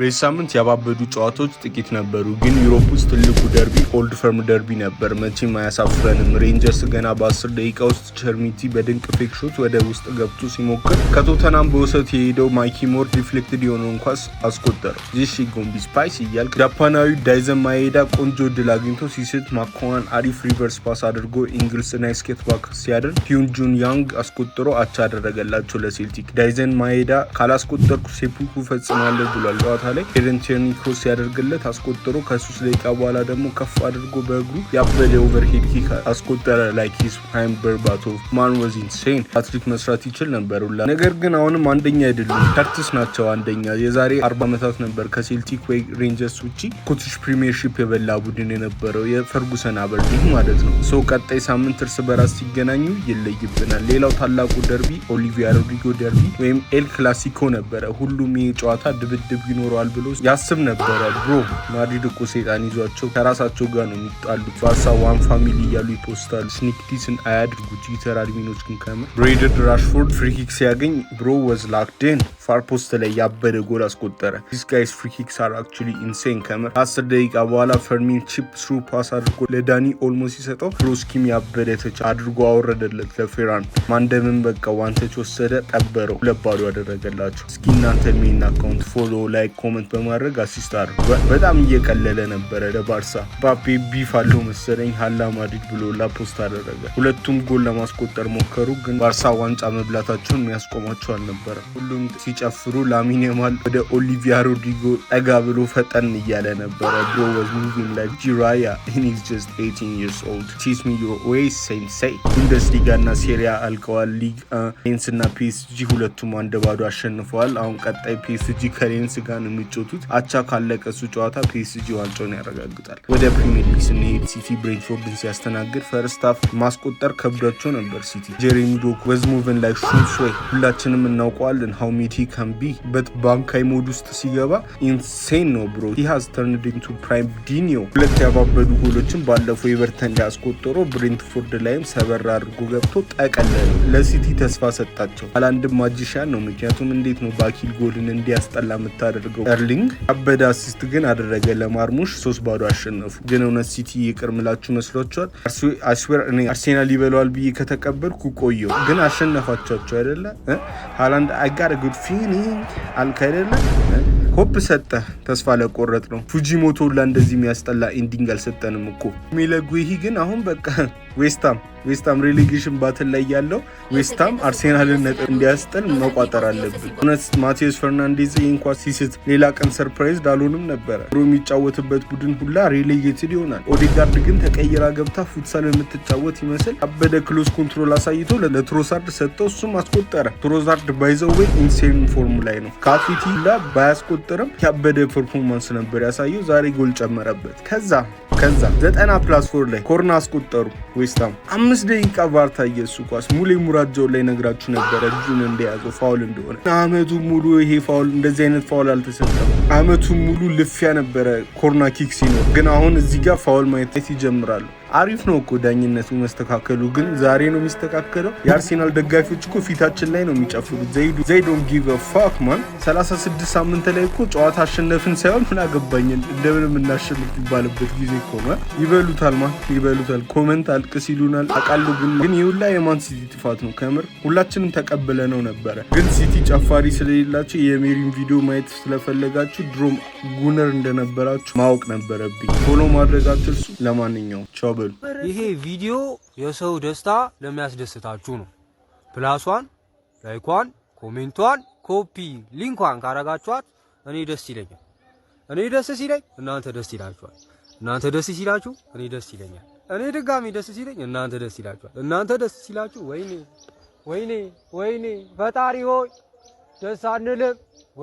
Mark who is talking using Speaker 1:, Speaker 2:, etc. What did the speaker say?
Speaker 1: በሳምንት ያባበዱ ጨዋታዎች ጥቂት ነበሩ ግን ዩሮፕ ውስጥ ትልቁ ደርቢ ኦልድ ፈርም ደርቢ ነበር መቼም አያሳፍረንም ሬንጀርስ ገና በ10 ደቂቃ ውስጥ ቸርሚቲ በድንቅ ፌክ ሾት ወደ ውስጥ ገብቶ ሲሞክር ከቶተናም በውሰት የሄደው ማይኪ ሞር ዲፍሌክትድ የሆነውን ኳስ አስቆጠረ ጂሺ ጎምቢ ስፓይስ ይያል ጃፓናዊ ዳይዘን ማኤዳ ቆንጆ ድል አግኝቶ ሲስት ማኮዋን አሪፍ ሪቨርስ ፓስ አድርጎ ኢንግልስ እና ስኬት ባክ ሲያደርግ ፒዩንጁን ያንግ አስቆጥሮ አቻ አደረገላቸው ለሴልቲክ ዳይዘን ማኤዳ ካላስቆጠርኩ ሴፑኩ ፈጽማለሁ ብሏል ላይ ሄደንቸርኒ ክሮስ ያደርግለት አስቆጥሮ ከ3 ደቂቃ በኋላ ደግሞ ከፍ አድርጎ በእግሩ ያበደ ኦቨርሄድ ኪክ አስቆጠረ ላይክ ሂስ ሃይም በርባቶ ማን ዋዝ ኢንሴን ሃትሪክ መስራት ይችል ነበር ሁላ ነገር ግን አሁንም አንደኛ አይደሉም ከርትስ ናቸው አንደኛ የዛሬ 40 አመታት ነበር ከሴልቲክ ወይ ሬንጀርስ ውጪ ስኮቲሽ ፕሪሚየርሺፕ የበላ ቡድን የነበረው የፈርጉሰን አበርዲን ማለት ነው ሶ ቀጣይ ሳምንት እርስ በራስ ሲገናኙ ይለይብናል ሌላው ታላቁ ደርቢ ኦሊቪያ ሮድሪጎ ደርቢ ወይም ኤል ክላሲኮ ነበረ ሁሉም የጨዋታ ድብድብ ይኖራል ብሎ ያስብ ነበር ብሮ ማድሪድ እኮ ሰይጣን ይዟቸው ከራሳቸው ጋር ነው የሚጣሉት ባርሳ ዋን ፋሚሊ ያሉ ይፖስታል ስኒክቲስን አያድርጉ ትዊተር አድሚኖች ግን ከመ ብሬደድ ራሽፎርድ ፍሪ ኪክ ሲያገኝ ብሮ was locked in ፋር ፖስት ላይ ያበደ ጎል አስቆጠረ these guys free kicks are actually insane ከመ 10 ደቂቃ በኋላ ፈርሚን ቺፕ ስሩ ፓስ አድርጎ ለዳኒ ኦልሞ ሲሰጠው ብሮስኪም ያበደ ተች አድርጎ አወረደለት ለፌራን ማንደምን በቃ ዋንተች ወሰደ ቀበረው ለባዶ ያደረገላቸው እስኪ እናንተ ሜን አካውንት ፎሎ ላይክ ኮሜንት በማድረግ አሲስት አድርጉ በጣም እየቀለለ ነበር ለባርሳ ባፔ ቢፍ አለው መሰለኝ ሀላ ማድሪድ ብሎ ላፖስት አደረገ ሁለቱም ጎል ለማስቆጠር ሞከሩ ግን ባርሳ ዋንጫ መብላታቸውን የሚያስቆማቸው አልነበረ ሁሉም ሲጨፍሩ ላሚን ያማል ወደ ኦሊቪያ ሮድሪጎ ጠጋ ብሎ ፈጠን እያለ ነበር bro was moving like Jiraya and he's just 18 years old teach me your ways sensei ቡንደስሊጋ እና ሴሪያ አልቀዋል ሊግ ሌንስ እና ፒኤስጂ ሁለቱም አንድ ባዶ አሸንፈዋል አሁን ቀጣይ ፒኤስጂ ከሌንስ ጋር ነው የሚጫወቱት አቻ ካለቀሱ ጨዋታ ፒኤስጂ ዋንጫውን ያረጋግጣል ወደ ፕሪሚየር ሊግ ስንሄድ ሲቲ ብሬንትፎርድን ሲያስተናግድ ፈርስት ሃፍ ማስቆጠር ከብዷቸው ነበር ሲቲ ጄሬሚ ዶኩ was moving like ሹንሶይ ሁላችንም እናውቀዋለን how meaty he can be but ባንካይ ሞድ ውስጥ ሲገባ insane ነው bro he has turned into prime ዲኒዮ ሁለት ያባበዱ ጎሎችን ባለፈው ኤቨርተን ያስቆጠሩ ብሬንትፎርድ ላይም ሰበር አድርጎ ገብቶ ጠቀለለ ለሲቲ ተስፋ ሰጣቸው አላንድም ማጂሻን ነው ምክንያቱም እንዴት ነው ባኪል ጎልን እንዲያስጠላ መታደርገው ኤርሊንግ አበዳ አሲስት ግን አደረገ ለማርሙሽ 3 ባዶ አሸነፉ ግን እውነት ሲቲ ይቅርምላችሁ መስሏቸዋል አስዌር እኔ አርሴናል ይበላዋል ብዬ ከተቀበልኩ ቆየው ግን አሸነፋቸው አይደለ ሃላንድ I got a good feeling አልካይደለ ሆፕ ሰጠ ተስፋ ለቆረጥ ነው ፉጂሞቶ ለእንደዚህ የሚያስጠላ ኤንዲንግ አልሰጠንም እኮ ሚለጉሂ ግን አሁን በቃ ዌስታም ሬሌጌሽን ባትል ላይ ያለው ዌስታም አርሴናልን ነጥብ እንዲያስጠል መቋጠር አለብን እውነት ማቲያስ ፈርናንዴዝ እንኳን ሲስት ሌላ ቀን ሰርፕራይዝ ዳሎንም ነበር ብሮ የሚጫወትበት ቡድን ሁላ ሬሌጌትድ ይሆናል ኦዴጋርድ ግን ተቀይራ ገብታ ፉትሳል የምትጫወት ይመስል አበደ ክሎዝ ኮንትሮል አሳይቶ ለትሮሳርድ ሰጠው እሱም አስቆጠረ ትሮሳርድ ባይዘው ወይ ኢንሴን ፎርም ላይ ነው ካፊቲ ሁላ ባያስቆጠርም ያበደ ፐርፎርማንስ ነበር ያሳየው ዛሬ ጎል ጨመረበት ከዛ 90+4 ላይ ኮርና አስቆጠሩ ዌስታም 5 ደቂቃ ቫርታ እየሱ ኳስ ሙሌ ሙራጃው ላይ ነግራችሁ ነበር እጁን እንደያዘው ፋውል እንደሆነ አመቱ ሙሉ ይሄ ፋውል እንደዚህ አይነት ፋውል አልተሰጠም አመቱ ሙሉ ልፊያ ነበር ኮርና ኪክ ሲኖር ግን አሁን እዚህ ጋር ፋውል ማየት ይጀምራሉ አሪፍ ነው እኮ ዳኝነቱ መስተካከሉ ግን ዛሬ ነው የሚስተካከለው የአርሴናል ደጋፊዎች እኮ ፊታችን ላይ ነው የሚጨፍሩት they don't give a fuck man 36 ሳምንት ላይ እኮ ጨዋታ አሸነፍን ሳይሆን ምን አገባኝ እንደምንም እናሸንፍ ይባልበት ጊዜ እኮ ነው ይበሉታል ኮሜንት አልቅስ ይሉናል አቃሉ ግን ይውላ የማን ሲቲ ጥፋት ነው ከምር ሁላችንም ተቀበለነው ነበር ግን ሲቲ ጨፋሪ ስለሌላችሁ የሜሪን ቪዲዮ ማየት ስለፈለጋችሁ ድሮም ጉነር እንደነበራችሁ ማወቅ ነበረብኝ ፎሎ ማድረጋችሁ ለማንኛውም ቻው
Speaker 2: ይሄ ቪዲዮ የሰው ደስታ ለሚያስደስታችሁ ነው ፕላሷን ላይኳን ኮሜንቷን ኮፒ ሊንኳን ካረጋችኋት እኔ ደስ ይለኛል እኔ ደስ ሲለኝ እናንተ ደስ ይላችኋል እናንተ ደስ ሲላችሁ እኔ ደስ ይለኛል እኔ ድጋሚ ደስ ሲለኝ እናንተ ደስ ይላችኋል እናንተ ደስ ሲላችሁ ወይኔ ፈጣሪ ሆይ ደስ አንልም